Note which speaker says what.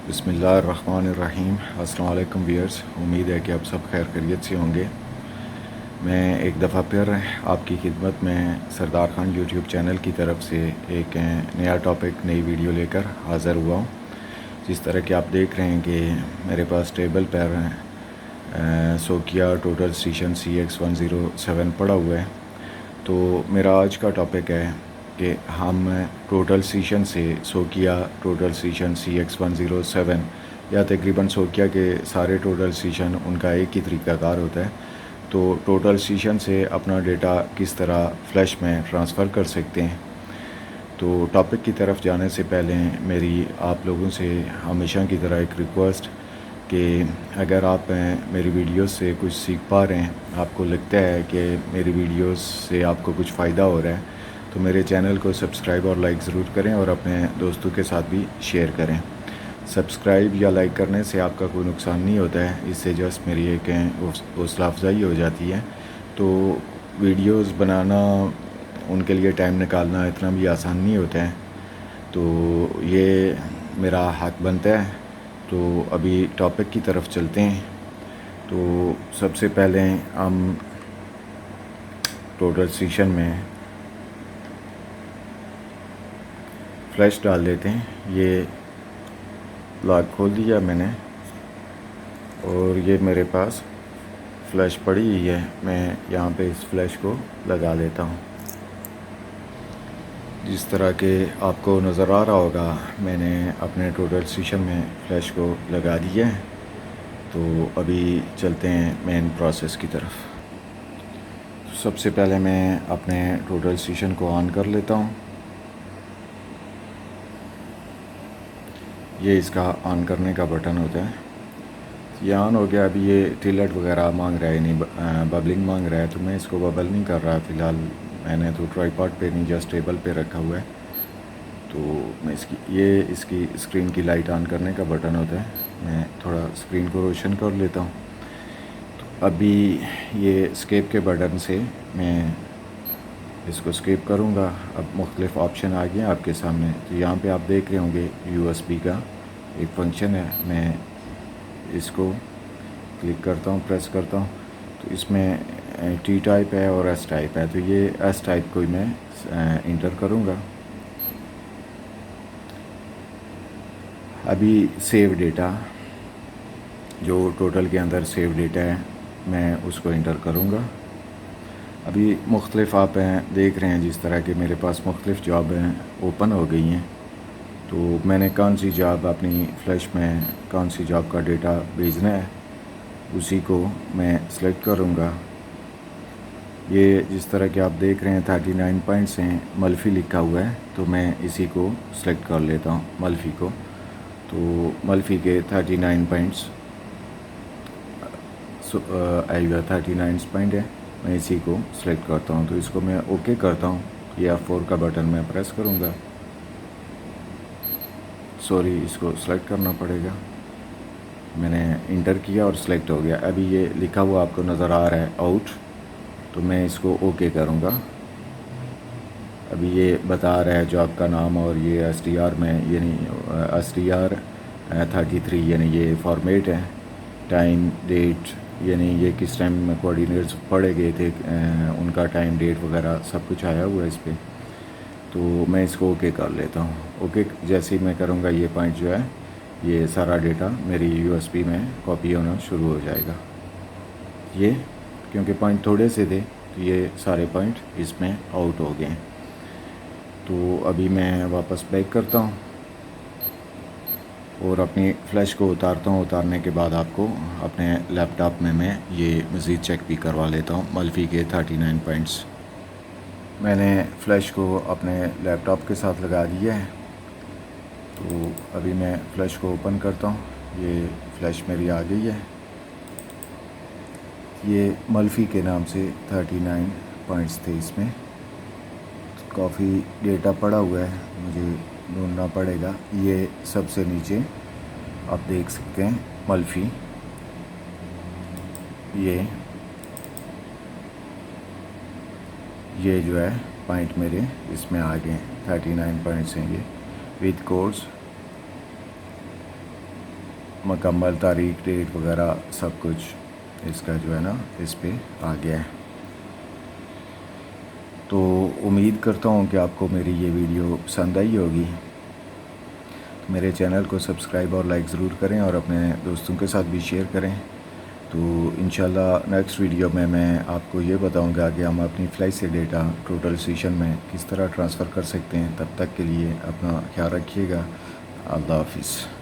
Speaker 1: بسم اللہ الرحمن الرحیم۔ السلام علیکم ویئرس، امید ہے کہ آپ سب خیر خیریت سے ہوں گے۔ میں ایک دفعہ پھر آپ کی خدمت میں سردار خان یوٹیوب چینل کی طرف سے ایک نیا ٹاپک، نئی ویڈیو لے کر حاضر ہوا ہوں۔ جس طرح کہ آپ دیکھ رہے ہیں کہ میرے پاس ٹیبل پر سوکیا ٹوٹل اسٹیشن CX107 پڑا ہوا ہے۔ تو میرا آج کا ٹاپک ہے کہ ہم ٹوٹل اسٹیشن سے سوکیا ٹوٹل اسٹیشن CX107 یا تقریباً سوکیا کے سارے ٹوٹل اسٹیشن ان کا ایک ہی طریقہ کار ہوتا ہے، تو ٹوٹل اسٹیشن سے اپنا ڈیٹا کس طرح فلیش میں ٹرانسفر کر سکتے ہیں۔ تو ٹاپک کی طرف جانے سے پہلے میری آپ لوگوں سے ہمیشہ کی طرح ایک ریکویسٹ کہ اگر آپ میری ویڈیوز سے کچھ سیکھ پا رہے ہیں، آپ کو لگتا ہے کہ میری ویڈیوز سے آپ کو کچھ فائدہ ہو رہا ہے، تو میرے چینل کو سبسکرائب اور لائک ضرور کریں اور اپنے دوستوں کے ساتھ بھی شیئر کریں۔ سبسکرائب یا لائک کرنے سے آپ کا کوئی نقصان نہیں ہوتا ہے، اس سے جسٹ میری ایک حوصلہ افزائی ہو جاتی ہے۔ تو ویڈیوز بنانا، ان کے لیے ٹائم نکالنا اتنا بھی آسان نہیں ہوتا ہے، تو یہ میرا حق بنتا ہے۔ تو ابھی ٹاپک کی طرف چلتے ہیں۔ تو سب سے پہلے ہم ٹوٹل اسٹیشن میں فلیش ڈال دیتے ہیں۔ یہ لاک کھول دیا میں نے اور یہ میرے پاس فلیش پڑی ہوئی ہے۔ میں یہاں پہ اس فلیش کو لگا لیتا ہوں۔ جس طرح کہ آپ کو نظر آ رہا ہوگا، میں نے اپنے ٹوٹل اسٹیشن میں فلیش کو لگا دیا ہے۔ تو ابھی چلتے ہیں مین پروسیس کی طرف۔ سب سے پہلے میں اپنے ٹوٹل اسٹیشن کو آن کر لیتا ہوں۔ یہ اس کا آن کرنے کا بٹن ہوتا ہے۔ یہ آن ہو گیا۔ ابھی یہ ٹلٹ وغیرہ مانگ رہا ہے، یعنی ببلنگ مانگ رہا ہے، تو میں اس کو ببل نہیں کر رہا فی الحال۔ میں نے تو ٹرائی پاڈ پہ نہیں، جسٹ ٹیبل پہ رکھا ہوا ہے۔ تو میں اس کی اسکرین کی لائٹ آن کرنے کا بٹن ہوتا ہے۔ میں تھوڑا اسکرین کو روشن کر لیتا ہوں۔ تو ابھی یہ اسکیپ کے بٹن سے میں اس کو اسکیپ کروں گا۔ اب مختلف آپشن آ گئے ہیں آپ کے سامنے۔ تو یہاں پہ آپ دیکھ رہے ہوں گے USB کا ایک فنکشن ہے۔ میں اس کو کلک کرتا ہوں، پریس کرتا ہوں، تو اس میں T ٹائپ ہے اور S ٹائپ ہے۔ تو یہ S ٹائپ کو میں انٹر کروں گا۔ ابھی سیو ڈیٹا، جو ٹوٹل کے اندر سیو ڈیٹا ہے، میں اس کو انٹر کروں گا۔ ابھی مختلف آپ دیکھ رہے ہیں جس طرح کہ میرے پاس مختلف جاب اوپن ہو گئی ہیں۔ تو میں نے کون سی جاب اپنی فلیش میں، کون سی جاب کا ڈیٹا بھیجنا ہے، اسی کو میں سلیکٹ کروں گا۔ یہ جس طرح کہ آپ دیکھ رہے ہیں 39 پوائنٹس ہیں، ملفی لکھا ہوا ہے، تو میں اسی کو سلیکٹ کر لیتا ہوں، ملفی کو۔ تو ملفی کے 39 پوائنٹس آئی ہوا 39 پوائنٹ ہے، میں اسی کو سلیکٹ کرتا ہوں۔ تو اس کو میں اوکے کرتا ہوں۔ یہ F4 کا بٹن میں پریس کروں گا۔ سوری، اس کو سلیکٹ کرنا پڑے گا۔ میں نے انٹر کیا اور سلیکٹ ہو گیا۔ ابھی یہ لکھا ہوا آپ کو نظر آ رہا ہے آؤٹ، تو میں اس کو اوکے کروں گا۔ ابھی یہ بتا رہا ہے جاب کا نام، اور یہ STR میں، یعنی STR 33، یعنی یہ فارمیٹ ہے۔ ٹائم، ڈیٹ، یعنی یہ کس ٹائم میں کوآرڈینیٹس پڑھے گئے تھے، ان کا ٹائم، ڈیٹ وغیرہ سب کچھ آیا ہوا ہے اس پہ۔ تو میں اس کو اوکے کر لیتا ہوں۔ اوکے جیسے ہی میں کروں گا، یہ پوائنٹ جو ہے، یہ سارا ڈیٹا میری USB میں کاپی ہونا شروع ہو جائے گا۔ یہ کیونکہ پوائنٹ تھوڑے سے تھے، تو یہ سارے پوائنٹ اس میں آؤٹ ہو گئے ہیں۔ تو ابھی میں واپس بیک کرتا ہوں اور اپنی فلیش کو اتارتا ہوں۔ اتارنے کے بعد آپ کو اپنے لیپ ٹاپ میں یہ مزید چیک بھی کروا لیتا ہوں، ملفی کے 39 پوائنٹس۔ میں نے فلیش کو اپنے لیپ ٹاپ کے ساتھ لگا دیا ہے۔ تو ابھی میں فلیش کو اوپن کرتا ہوں۔ یہ فلیش میری آ گئی ہے۔ یہ ملفی کے نام سے 39 پوائنٹس تھے، اس میں کافی ڈیٹا پڑا ہوا ہے، مجھے ڈھونڈنا پڑے گا۔ یہ سب سے نیچے آپ دیکھ سکتے ہیں ملفی، یہ جو ہے پوائنٹ میرے اس میں آ گئے ہیں، 39 پوائنٹس ہیں یہ، وتھ کوڈز مکمل تاریخ ڈیٹ وغیرہ سب کچھ اس کا جو ہے نا اس پہ آ گیا ہے۔ تو امید کرتا ہوں کہ آپ کو میری یہ ویڈیو پسند آئی ہوگی۔ میرے چینل کو سبسکرائب اور لائک ضرور کریں اور اپنے دوستوں کے ساتھ بھی شیئر کریں۔ تو انشاءاللہ نیکسٹ ویڈیو میں آپ کو یہ بتاؤں گا کہ ہم اپنی فلائی سے ڈیٹا ٹوٹل سیشن میں کس طرح ٹرانسفر کر سکتے ہیں۔ تب تک کے لیے اپنا خیال رکھیے گا۔ اللہ حافظ۔